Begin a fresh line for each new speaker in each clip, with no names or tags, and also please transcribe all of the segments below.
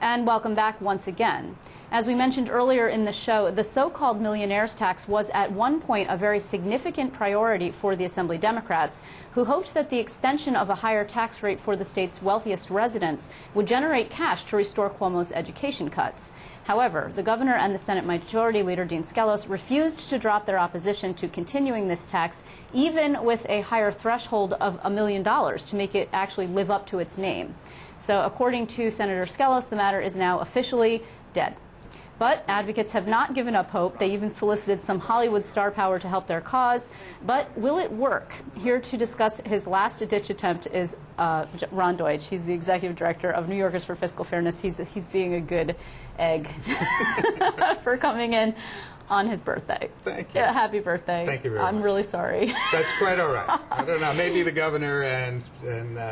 And welcome back once again. As we mentioned earlier in the show, the so-called millionaires tax was at one point a very significant priority for the Assembly Democrats, who hoped that the extension of a higher tax rate for the state's wealthiest residents would generate cash to restore Cuomo's education cuts. However, the governor and the Senate Majority Leader Dean Skelos refused to drop their opposition to continuing this tax, even with a higher threshold of $1 million to make it actually live up to its name. So according to Senator Skelos, the matter is now officially dead. But advocates have not given up hope. They even solicited some Hollywood star power to help their cause. But will it work? Here to discuss his last-ditch attempt is Ron Deutsch. He's the executive director of New Yorkers for Fiscal Fairness. He's being a good egg for coming in on his birthday.
Thank you.
Yeah, happy birthday.
Thank you very much.
I'm really sorry.
That's quite all right. I don't know. Maybe the governor and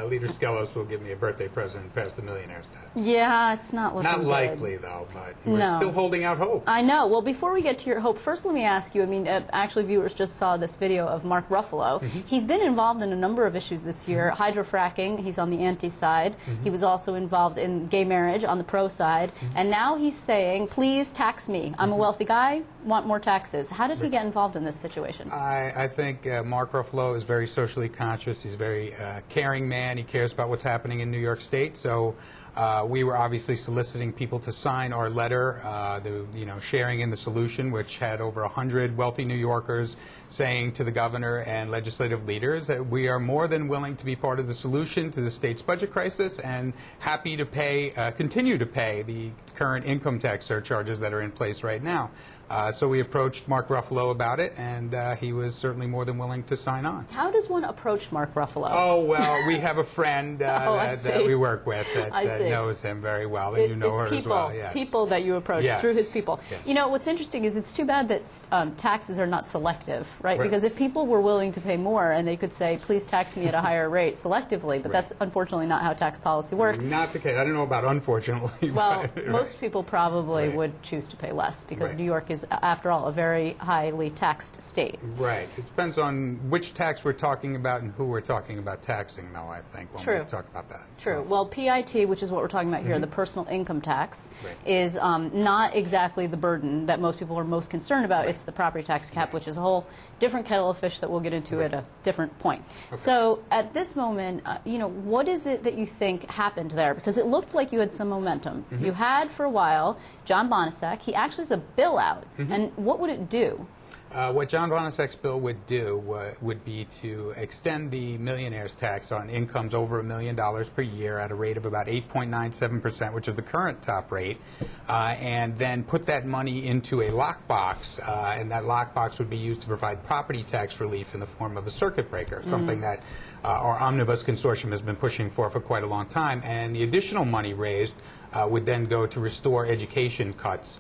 Leader Skelos will give me a birthday present and pass the millionaires tax.
Yeah, it's not looking
Not
good.
likely, though, but we're still holding out hope.
I know. Well, before we get to your hope, first let me ask you, I mean, actually viewers just saw this video of Mark Ruffalo. He's been involved in a number of issues this year. Hydrofracking, he's on the anti-side. He was also involved in gay marriage on the pro side. And now he's saying, please tax me. I'm a wealthy guy, want more taxes. How did he get involved in this situation?
I think Mark Ruffalo is very socially conscious. He's a very caring man. He cares about what's happening in New York State. So we were obviously soliciting people to sign our letter, sharing in the solution, which had over 100 wealthy New Yorkers saying to the governor and legislative leaders that we are more than willing to be part of the solution to the state's budget crisis and happy to pay, continue to pay the current income tax surcharges that are in place right now. So we approached Mark Ruffalo about it, and he was certainly more than willing to sign on.
How does one approach Mark Ruffalo?
Oh, well, we have a friend that we work with that knows him very well, and you know her as well. Yes.
People that you approach through his people.
Yes.
You know, what's interesting is it's too bad that taxes are not selective, right? Because if people were willing to pay more and they could say, please tax me at a higher rate selectively, but that's unfortunately not how tax policy works.
Not the case. I don't know about unfortunately.
Well, most people probably would choose to pay less because New York is, after all, a very highly taxed state.
Right. It depends on which tax we're talking about and who we're talking about taxing, though, I think, when we talk about that.
True.
So.
Well, PIT, which is what we're talking about here, the personal income tax, is not exactly the burden that most people are most concerned about. It's the property tax cap, which is a whole different kettle of fish that we'll get into at a different point. Okay. So at this moment, what is it that you think happened there? Because it looked like you had some momentum. You had, for a while, John Bonasek. He actually has a bill out. And what would it do?
What John Bonasek's bill would do would be to extend the millionaire's tax on incomes over $1 million per year at a rate of about 8.97%, which is the current top rate, and then put that money into a lockbox, and that lockbox would be used to provide property tax relief in the form of a circuit breaker, something that our Omnibus Consortium has been pushing for quite a long time. And the additional money raised would then go to restore education cuts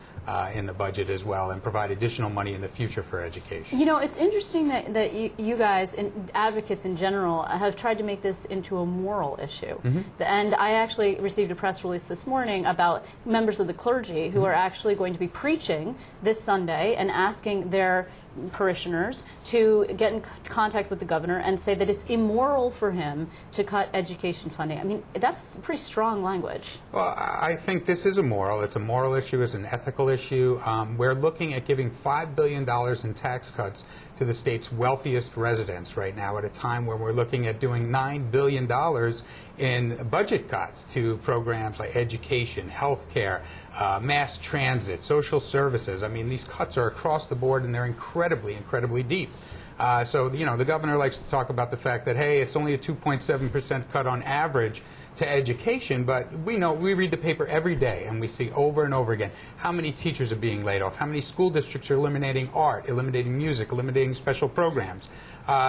in the budget as well and provide additional money in the future for education.
You know, it's interesting that you guys and advocates in general have tried to make this into a moral issue. And I actually received a press release this morning about members of the clergy who are actually going to be preaching this Sunday and asking their parishioners to get in contact with the governor and say that it's immoral for him to cut education funding. I mean, that's pretty strong language.
Well, I think this is immoral. It's a moral issue. It's an ethical issue. We're looking at giving $5 billion in tax cuts to the state's wealthiest residents right now at a time where we're looking at doing $9 billion in budget cuts to programs like education, health care, mass transit, social services. I mean, these cuts are across the board, and they're incredibly, incredibly deep. So, the governor likes to talk about the fact that, hey, it's only a 2.7% cut on average to education, but we read the paper every day, and we see over and over again how many teachers are being laid off, how many school districts are eliminating art, eliminating music, eliminating special programs.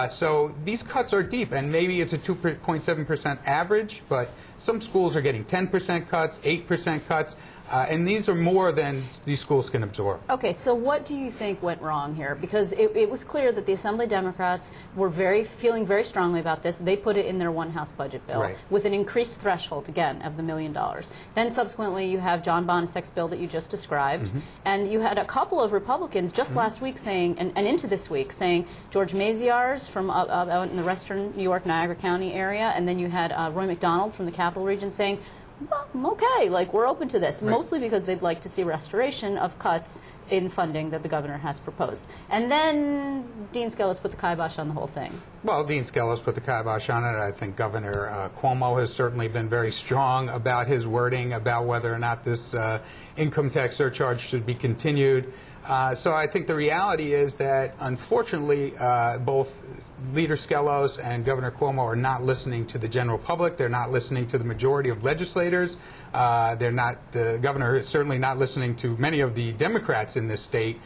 So these cuts are deep, and maybe it's a 2.7% average, but some schools are getting 10% cuts, 8% cuts. And these are more than these schools can absorb.
Okay, so what do you think went wrong here? Because it was clear that the Assembly Democrats were feeling very strongly about this. They put it in their one-house budget bill with an increased threshold, again, of the $1 million. Then subsequently you have John Bonasek's bill that you just described. And you had a couple of Republicans just last week saying, and into this week, saying George Maziarz from out in the western New York, Niagara County area, and then you had Roy McDonald from the Capital Region saying, well, okay, like, we're open to this,
Right.
mostly because they'd like to see restoration of cuts in funding that the governor has proposed. And then Dean Skelos put the kibosh on the whole thing.
Well, Dean Skelos put the kibosh on it. I think Governor Cuomo has certainly been very strong about his wording about whether or not this income tax surcharge should be continued. So I think the reality is that, unfortunately, both Leader Skelos and Governor Cuomo are not listening to the general public. They're not listening to the majority of legislators. The governor is certainly not listening to many of the Democrats in this state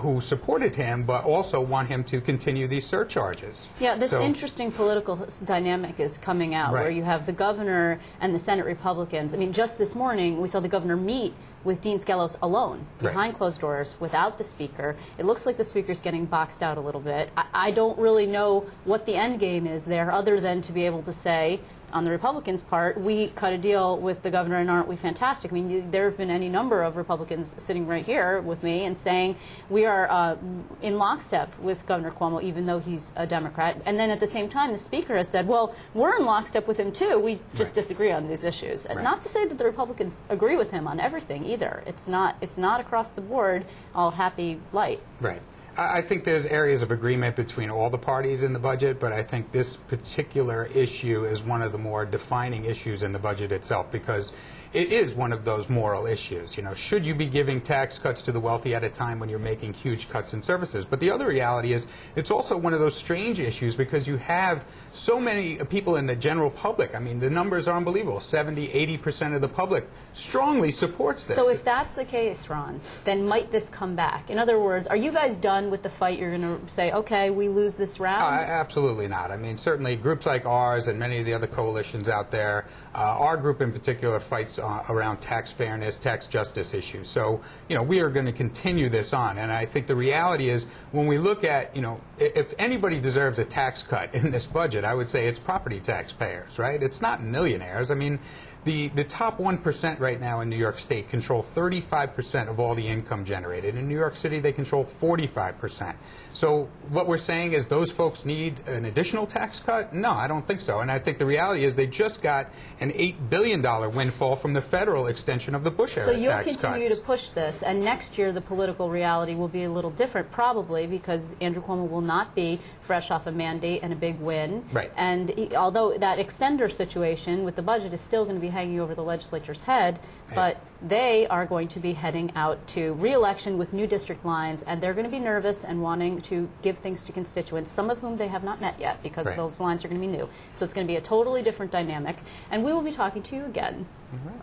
who supported him, but also want him to continue these surcharges.
Yeah, this interesting political dynamic is coming out,
Right.
where you have the governor and the Senate Republicans. I mean, just this morning, we saw the governor meet with Dean Skelos alone, behind closed doors, without the speaker. It looks like the speaker's getting boxed out a little bit. I don't really know what the end game is there, other than to be able to say, on the Republicans' part, we cut a deal with the governor, and aren't we fantastic? I mean, there have been any number of Republicans sitting right here with me and saying we are in lockstep with Governor Cuomo, even though he's a Democrat. And then at the same time, the speaker has said, well, we're in lockstep with him too. We just disagree on these issues.
Right.
Not to say that the Republicans agree with him on everything either. It's not across the board all happy light.
Right. I think there's areas of agreement between all the parties in the budget, but I think this particular issue is one of the more defining issues in the budget itself, because it is one of those moral issues. You know, should you be giving tax cuts to the wealthy at a time when you're making huge cuts in services? But the other reality is it's also one of those strange issues because you have so many people in the general public. I mean, the numbers are unbelievable. 70, 80% of the public strongly supports this.
So if that's the case, Ron, then might this come back? In other words, are you guys done with the fight? You're going to say, okay, we lose this round?
Absolutely not. I mean, certainly groups like ours and many of the other coalitions out there, our group in particular fights around tax fairness, tax justice issues. So, you know, we are going to continue this on. And I think the reality is when we look at, you know, if anybody deserves a tax cut in this budget, I would say it's property taxpayers, right? It's not millionaires. I mean, the top 1% right now in New York State control 35% of all the income generated. In New York City, they control 45%. So what we're saying is those folks need an additional tax cut? No, I don't think so. And I think the reality is they just got an $8 billion windfall from the federal extension of the Bush-era tax cuts.
So you'll continue to push this, and next year the political reality will be a little different, probably, because Andrew Cuomo will not be fresh off a mandate and a big win.
Right.
And although that extender situation with the budget is still going to be hanging over the legislature's head, but they are going to be heading out to re-election with new district lines, and they're going to be nervous and wanting to give things to constituents, some of whom they have not met yet, because those lines are going to be new. So it's going to be a totally different dynamic, and we will be talking to you again.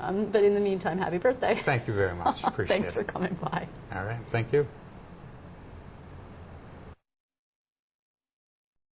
But in the meantime, happy birthday.
Thank you very much. Appreciate
Thanks
it.
for coming by.
All right. Thank you.